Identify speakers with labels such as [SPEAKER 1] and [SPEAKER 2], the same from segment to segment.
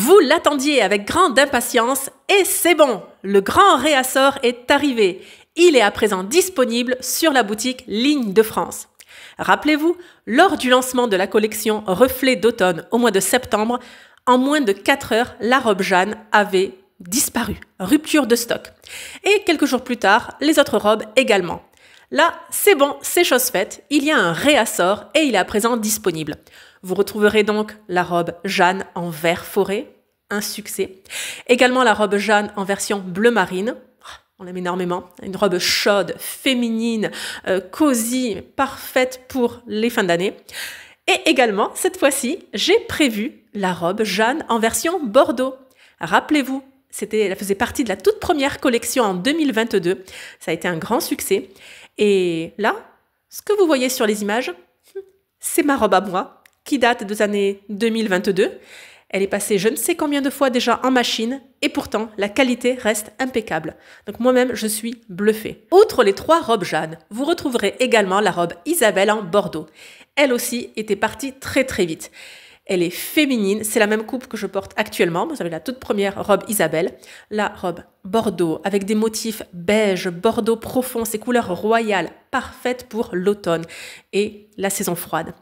[SPEAKER 1] Vous l'attendiez avec grande impatience et c'est bon, le grand réassort est arrivé. Il est à présent disponible sur la boutique Ligne de France. Rappelez-vous, lors du lancement de la collection Reflets d'automne au mois de septembre, en moins de 4 heures, la robe Jeanne avait disparu, rupture de stock. Et quelques jours plus tard, les autres robes également. Là, c'est bon, c'est chose faite, il y a un réassort et il est à présent disponible. Vous retrouverez donc la robe Jeanne en vert forêt, un succès. Également la robe Jeanne en version bleu marine, on aime énormément. Une robe chaude, féminine, cosy, parfaite pour les fins d'année. Et également, cette fois-ci, j'ai prévu la robe Jeanne en version bordeaux. Rappelez-vous, elle faisait partie de la toute première collection en 2022. Ça a été un grand succès. Et là, ce que vous voyez sur les images, c'est ma robe à moi, qui date des années 2022. Elle est passée je ne sais combien de fois déjà en machine et pourtant la qualité reste impeccable. Donc moi-même, je suis bluffée. Outre les 3 robes Jeanne, vous retrouverez également la robe Isabelle en bordeaux. Elle aussi était partie très très vite. Elle est féminine, c'est la même coupe que je porte actuellement. Vous avez la toute première robe Isabelle, la robe bordeaux avec des motifs beige, bordeaux profond, ces couleurs royales, parfaites pour l'automne et la saison froide.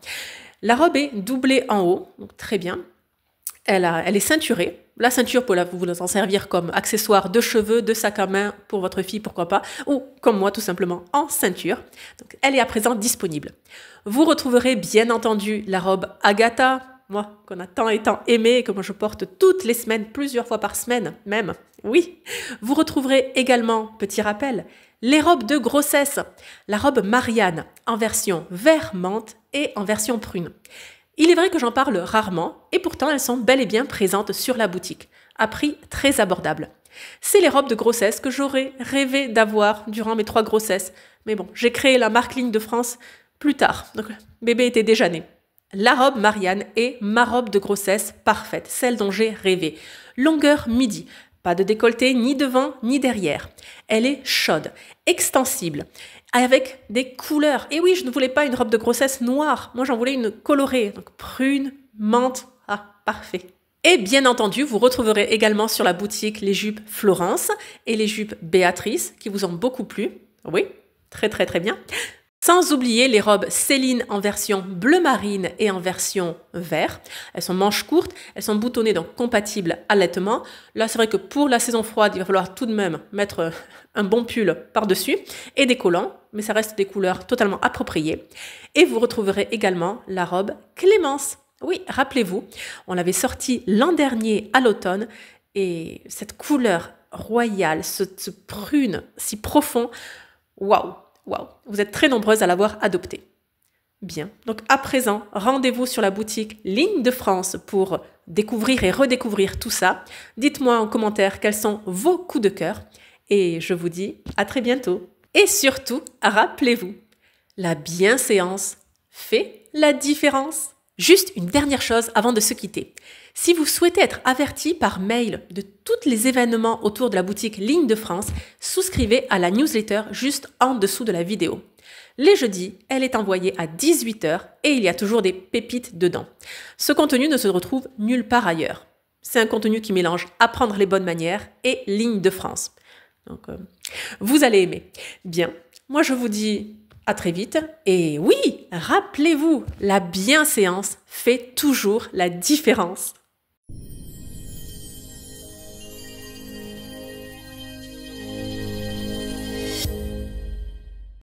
[SPEAKER 1] La robe est doublée en haut, donc très bien. Elle est ceinturée. La ceinture, vous vous en servir comme accessoire de cheveux, de sac à main pour votre fille, pourquoi pas, ou comme moi tout simplement en ceinture. Donc, elle est à présent disponible. Vous retrouverez bien entendu la robe Agatha, moi qu'on a tant et tant aimée et que moi je porte toutes les semaines, plusieurs fois par semaine même. Oui. Vous retrouverez également, petit rappel, les robes de grossesse. La robe Marianne en version vert menthe et en version prune. Il est vrai que j'en parle rarement et pourtant elles sont bel et bien présentes sur la boutique, à prix très abordable. C'est les robes de grossesse que j'aurais rêvé d'avoir durant mes 3 grossesses. Mais bon, j'ai créé la marque Ligne de France plus tard, donc bébé était déjà né. La robe Marianne est ma robe de grossesse parfaite, celle dont j'ai rêvé. Longueur midi, pas de décolleté ni devant ni derrière. Elle est chaude, extensible, avec des couleurs. Et oui, je ne voulais pas une robe de grossesse noire. Moi, j'en voulais une colorée. Donc prune, menthe. Ah, parfait. Et bien entendu, vous retrouverez également sur la boutique les jupes Florence et les jupes Béatrice qui vous ont beaucoup plu. Oui, très très très bien. Sans oublier les robes Céline en version bleu marine et en version vert. Elles sont manches courtes, elles sont boutonnées, donc compatibles allaitement. Là, c'est vrai que pour la saison froide, il va falloir tout de même mettre un bon pull par-dessus et des collants, mais ça reste des couleurs totalement appropriées. Et vous retrouverez également la robe Clémence. Oui, rappelez-vous, on l'avait sortie l'an dernier à l'automne et cette couleur royale, ce prune si profond, waouh! Waouh, vous êtes très nombreuses à l'avoir adopté. Bien, donc à présent, rendez-vous sur la boutique Ligne de France pour découvrir et redécouvrir tout ça. Dites-moi en commentaire quels sont vos coups de cœur et je vous dis à très bientôt. Et surtout, rappelez-vous, la bienséance fait la différence. Juste une dernière chose avant de se quitter. Si vous souhaitez être averti par mail de tous les événements autour de la boutique Ligne de France, souscrivez à la newsletter juste en dessous de la vidéo. Les jeudis, elle est envoyée à 18 h et il y a toujours des pépites dedans. Ce contenu ne se retrouve nulle part ailleurs. C'est un contenu qui mélange apprendre les bonnes manières et Ligne de France. Donc, vous allez aimer. Bien, moi je vous dis à très vite. Et oui, rappelez-vous, la bienséance fait toujours la différence.